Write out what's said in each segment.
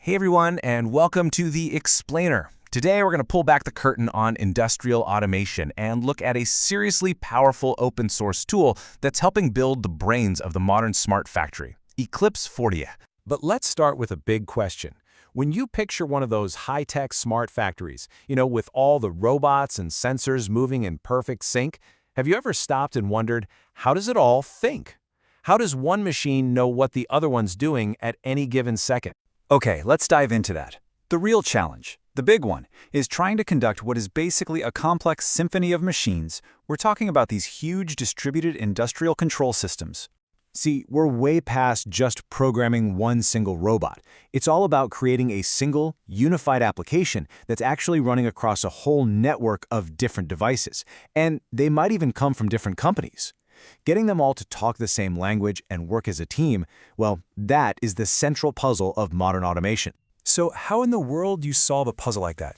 Hey everyone, and welcome to The Explainer. Today we're going to pull back the curtain on industrial automation and look at a seriously powerful open source tool that's helping build the brains of the modern smart factory, Eclipse 4diac. But let's start with a big question. When you picture one of those high-tech smart factories, with all the robots and sensors moving in perfect sync, have you ever stopped and wondered, how does it all think? How does one machine know what the other one's doing at any given second? Okay, let's dive into that. The real challenge, the big one, is trying to conduct what is basically a complex symphony of machines. We're talking about these huge distributed industrial control systems. See, we're way past just programming one single robot. It's all about creating a single, unified application that's actually running across a whole network of different devices. And they might even come from different companies. Getting them all to talk the same language and work as a team, well, that is the central puzzle of modern automation. So how in the world do you solve a puzzle like that?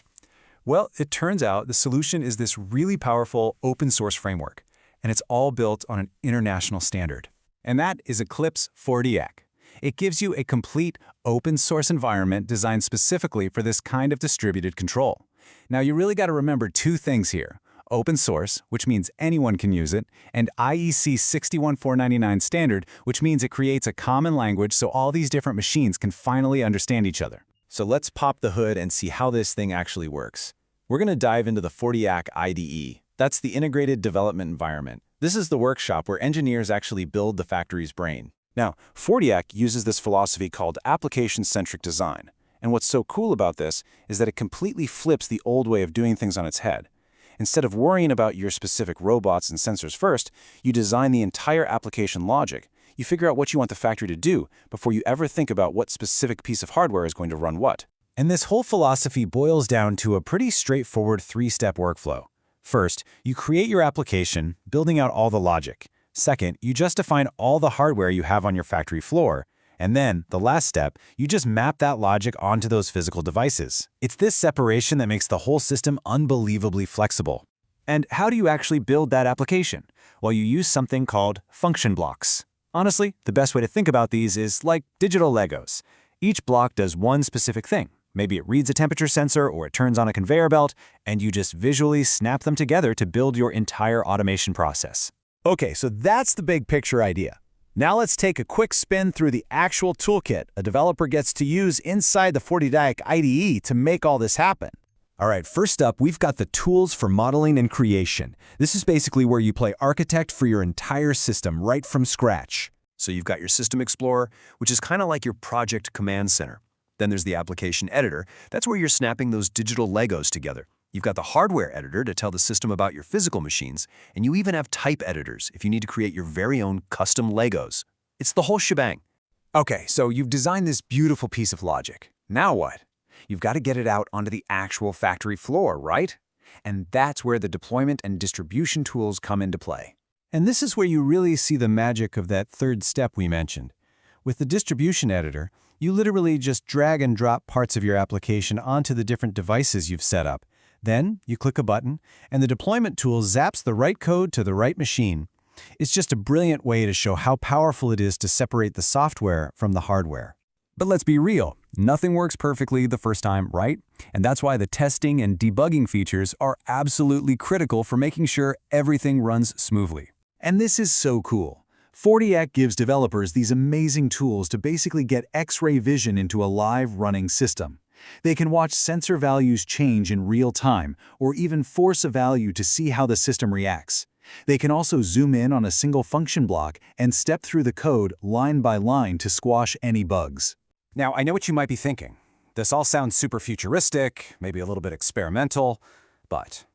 Well, it turns out the solution is this really powerful open source framework, and it's all built on an international standard. And that is Eclipse 4diac. It gives you a complete open source environment designed specifically for this kind of distributed control. Now, you really got to remember two things here. Open source, which means anyone can use it, and IEC 61499 standard, which means it creates a common language so all these different machines can finally understand each other. So let's pop the hood and see how this thing actually works. We're going to dive into the 4diac IDE. That's the Integrated Development Environment. This is the workshop where engineers actually build the factory's brain. Now, 4diac uses this philosophy called application-centric design. And what's so cool about this is that it completely flips the old way of doing things on its head. Instead of worrying about your specific robots and sensors first, you design the entire application logic. You figure out what you want the factory to do before you ever think about what specific piece of hardware is going to run what. And this whole philosophy boils down to a pretty straightforward three-step workflow. First, you create your application, building out all the logic. Second, you just define all the hardware you have on your factory floor. And then, the last step, you just map that logic onto those physical devices. It's this separation that makes the whole system unbelievably flexible. And how do you actually build that application? Well, you use something called function blocks. Honestly, the best way to think about these is like digital Legos. Each block does one specific thing. Maybe it reads a temperature sensor or it turns on a conveyor belt, and you just visually snap them together to build your entire automation process. Okay, so that's the big picture idea. Now let's take a quick spin through the actual toolkit a developer gets to use inside the 4diac IDE to make all this happen. All right, first up, we've got the tools for modeling and creation. This is basically where you play architect for your entire system right from scratch. So you've got your System Explorer, which is kind of like your project command center. Then there's the application editor. That's where you're snapping those digital Legos together. You've got the hardware editor to tell the system about your physical machines, and you even have type editors if you need to create your very own custom Legos. It's the whole shebang. Okay, so you've designed this beautiful piece of logic. Now what? You've got to get it out onto the actual factory floor, right? And that's where the deployment and distribution tools come into play. And this is where you really see the magic of that third step we mentioned. With the distribution editor, you literally just drag and drop parts of your application onto the different devices you've set up. Then, you click a button, and the deployment tool zaps the right code to the right machine. It's just a brilliant way to show how powerful it is to separate the software from the hardware. But let's be real, nothing works perfectly the first time, right? And that's why the testing and debugging features are absolutely critical for making sure everything runs smoothly. And this is so cool. 4diac gives developers these amazing tools to basically get X-ray vision into a live running system. They can watch sensor values change in real time, or even force a value to see how the system reacts. They can also zoom in on a single function block and step through the code line by line to squash any bugs. Now, I know what you might be thinking. This all sounds super futuristic, maybe a little bit experimental, but,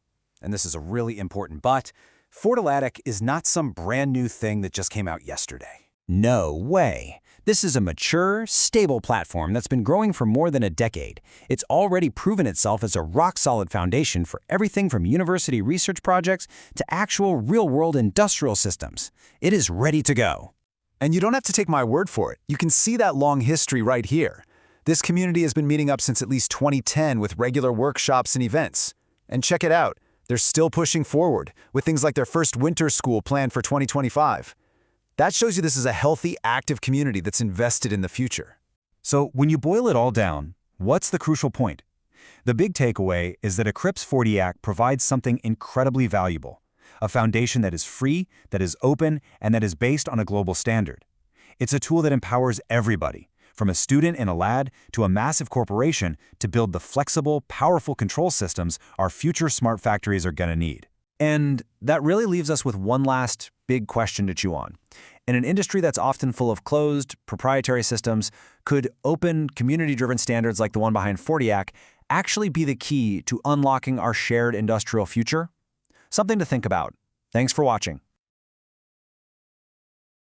and this is a really important but, 4diac is not some brand new thing that just came out yesterday. No way. This is a mature, stable platform that's been growing for more than a decade. It's already proven itself as a rock-solid foundation for everything from university research projects to actual real-world industrial systems. It is ready to go. And you don't have to take my word for it. You can see that long history right here. This community has been meeting up since at least 2010 with regular workshops and events. And check it out. They're still pushing forward, with things like their first winter school planned for 2025. That shows you this is a healthy, active community that's invested in the future. So when you boil it all down, What's the crucial point? The big takeaway is that Eclipse 4diac provides something incredibly valuable, a foundation that is free, that is open, and that is based on a global standard. It's a tool that empowers everybody, from a student in a lab to a massive corporation, to build the flexible, powerful control systems our future smart factories are going to need. And that really leaves us with one last big question to chew on. In an industry that's often full of closed, proprietary systems, could open, community-driven standards like the one behind 4diac actually be the key to unlocking our shared industrial future? Something to think about. Thanks for watching.